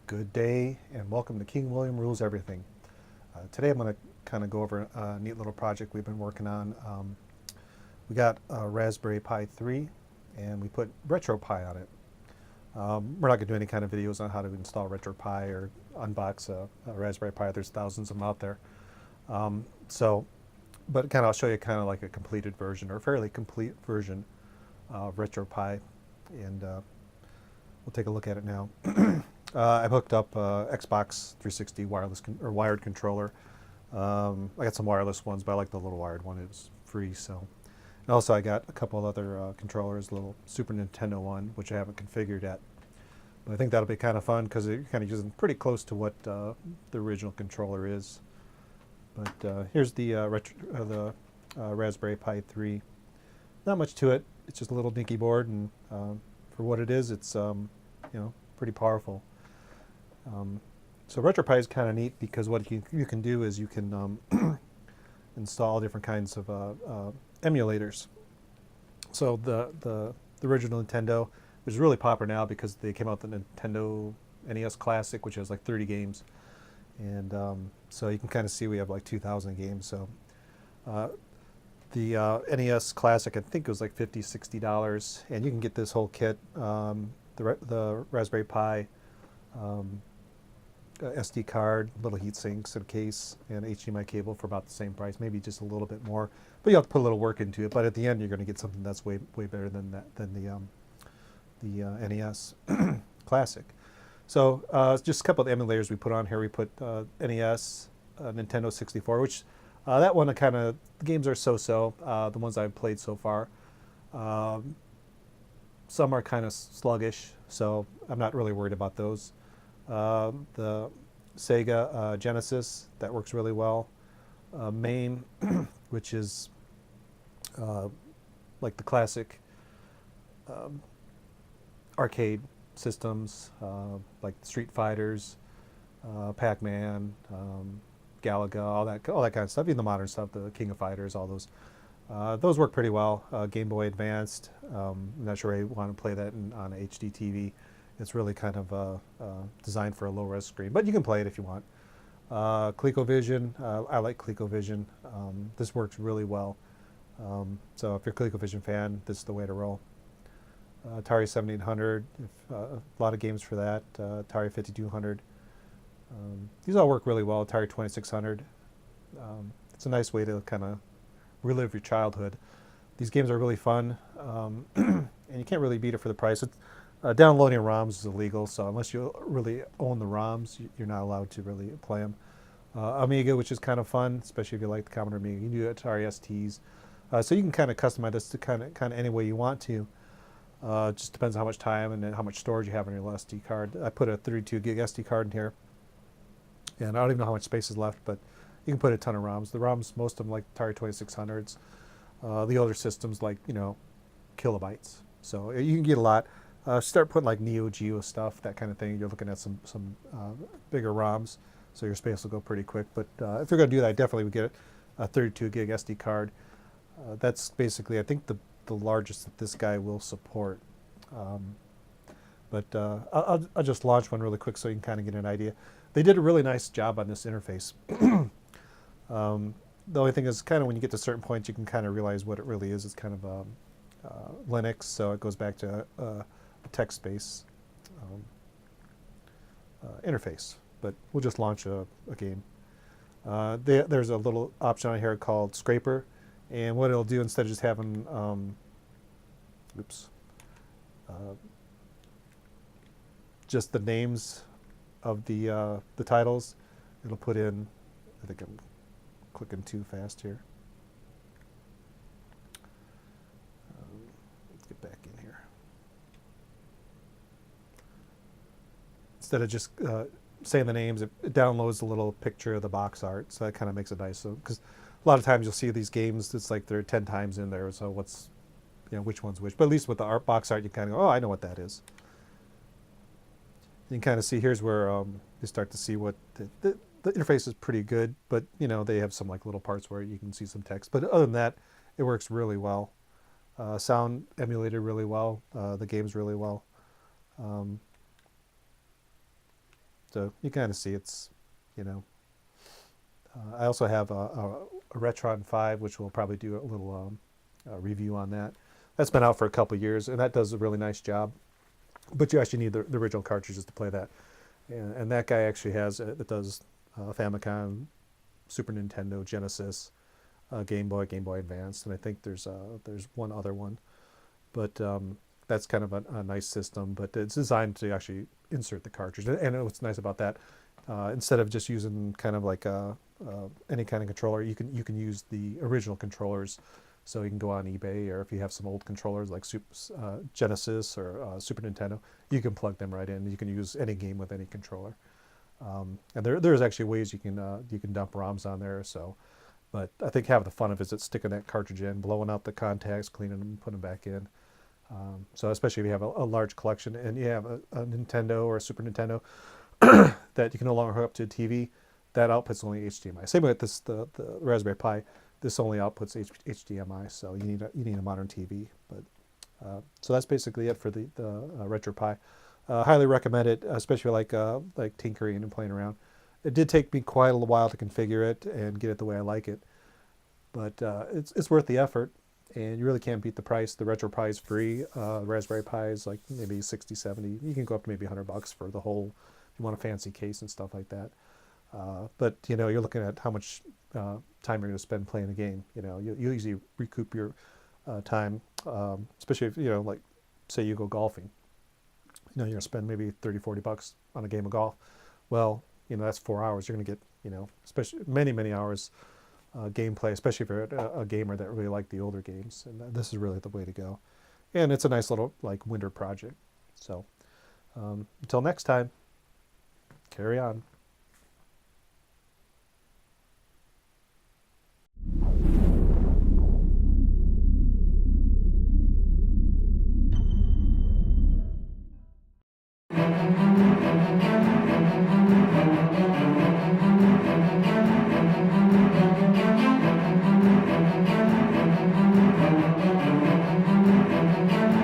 Good day and welcome to King William Rules Everything. Today I'm going to kind of go over a neat little project we've been working on. We got a Raspberry Pi 3 and we put RetroPie on it. We're not going to do any kind of videos on how to install RetroPie or unbox a Raspberry Pi. There's thousands of them out there. But kind of I'll show you kind of like a completed version or a fairly complete version of RetroPie, and we'll take a look at it now. I've hooked up Xbox 360 wireless or wired controller. I got some wireless ones, but I like the little wired one. It was free, so. And also, I got a couple of other controllers, a little Super Nintendo one, which I haven't configured yet. But I think that'll be kind of fun because you're kind of using pretty close to what the original controller is. But here's the Raspberry Pi 3. Not much to it. It's just a little dinky board, and for what it is, it's pretty powerful. So RetroPie is kind of neat because what you can do is you can install different kinds of emulators. So the original Nintendo is really popular now because they came out with the Nintendo NES Classic, which has like 30 games, and so you can kind of see we have like 2,000 games. So the NES Classic, I think it was like $50, $60, and you can get this whole kit. The Raspberry Pi, SD card, little heat sinks, and a case, and HDMI cable for about the same price, maybe just a little bit more. But you have to put a little work into it. But at the end, you're going to get something that's way better than the NES Classic. So just a couple of the emulators we put on here. We put NES, Nintendo 64, which that one the games are so-so. The ones I've played so far. Some are kind of sluggish, so I'm not really worried about those. The Sega Genesis, that works really well. MAME, which is like the classic arcade systems, like Street Fighters, Pac-Man, Galaga, all that kind of stuff. Even the modern stuff, the King of Fighters, all those. Those work pretty well. Game Boy Advanced, I'm not sure I want to play that on HD TV. It's really kind of designed for a low-res screen, but you can play it if you want. ColecoVision, I like ColecoVision. This works really well. So if you're a ColecoVision fan, this is the way to roll. Atari 7800, a lot of games for that. Atari 5200. These all work really well. Atari 2600. It's a nice way to kind of relive your childhood. These games are really fun, and you can't really beat it for the price. Downloading ROMs is illegal, so unless you really own the ROMs, you're not allowed to really play them. Amiga, which is kind of fun, especially if you like the Commodore Amiga. You can do Atari STs, so you can kind of customize this to kind of any way you want to. Just depends on how much time and how much storage you have on your SD card. I put a 32 gig SD card in here, and I don't even know how much space is left, but you can put a ton of ROMs. The ROMs, most of them like Atari 2600s. The older systems like kilobytes. So you can get a lot. Start putting like Neo Geo stuff, that kind of thing. You're looking at some bigger ROMs, so your space will go pretty quick. But if you're going to do that, I definitely would get a 32 gig SD card. That's basically, I think, the largest that this guy will support. But I'll just launch one really quick so you can kind of get an idea. They did a really nice job on this interface. The only thing is kind of when you get to certain points, you can kind of realize what it really is. It's kind of Linux, so it goes back to a text-based interface. But we'll just launch a game. There's a little option on here called Scraper, and what it'll do instead of just having just the names of the titles, it'll put in. I think I'm clicking too fast here. Let's get back in here. Instead of just saying the names, it downloads a little picture of the box art, so that kind of makes it nice. So, because a lot of times you'll see these games, it's like they're 10 times in there, so what's, which one's which. But at least with the box art, you kind of go, oh, I know what that is. You can kind of see, here's where you start to see what the interface is pretty good, but they have some like little parts where you can see some text. But other than that, it works really well. Sound emulated really well. The game's really well. So you kind of see it's, you know. I also have a Retron 5, which we'll probably do a little review on that. That's been out for a couple of years, and that does a really nice job. But you actually need the original cartridges to play that. And that guy actually has it does Famicom, Super Nintendo, Genesis, Game Boy, Game Boy Advance, and I think there's one other one. But that's kind of a nice system. But it's designed to actually insert the cartridge. And what's nice about that, instead of just using kind of like any kind of controller, you can use the original controllers. So you can go on eBay, or if you have some old controllers like Genesis or Super Nintendo, you can plug them right in. You can use any game with any controller. And there's actually ways you can dump ROMs on there. So, but I think having the fun of it is sticking that cartridge in, blowing out the contacts, cleaning them, putting them back in. So especially if you have a large collection and you have a Nintendo or a Super Nintendo that you can no longer hook up to a TV, that outputs only HDMI. Same with the Raspberry Pi. This only outputs HDMI, so you need a modern TV. But so that's basically it for the RetroPie. Highly recommend it, especially like tinkering and playing around. It did take me quite a while to configure it and get it the way I like it, but it's worth the effort, and you really can't beat the price. The RetroPie is free. Raspberry Pi is like maybe 60, 70. You can go up to maybe $100 for the whole. If you want a fancy case and stuff like that. But you're looking at how much time you're going to spend playing the game. You usually recoup your time, especially if like say you go golfing. You're going to spend maybe 30, $40 on a game of golf. Well, that's 4 hours. You're going to get especially many hours gameplay, especially if you're a gamer that really like the older games. And this is really the way to go. And it's a nice little like winter project. So until next time, carry on.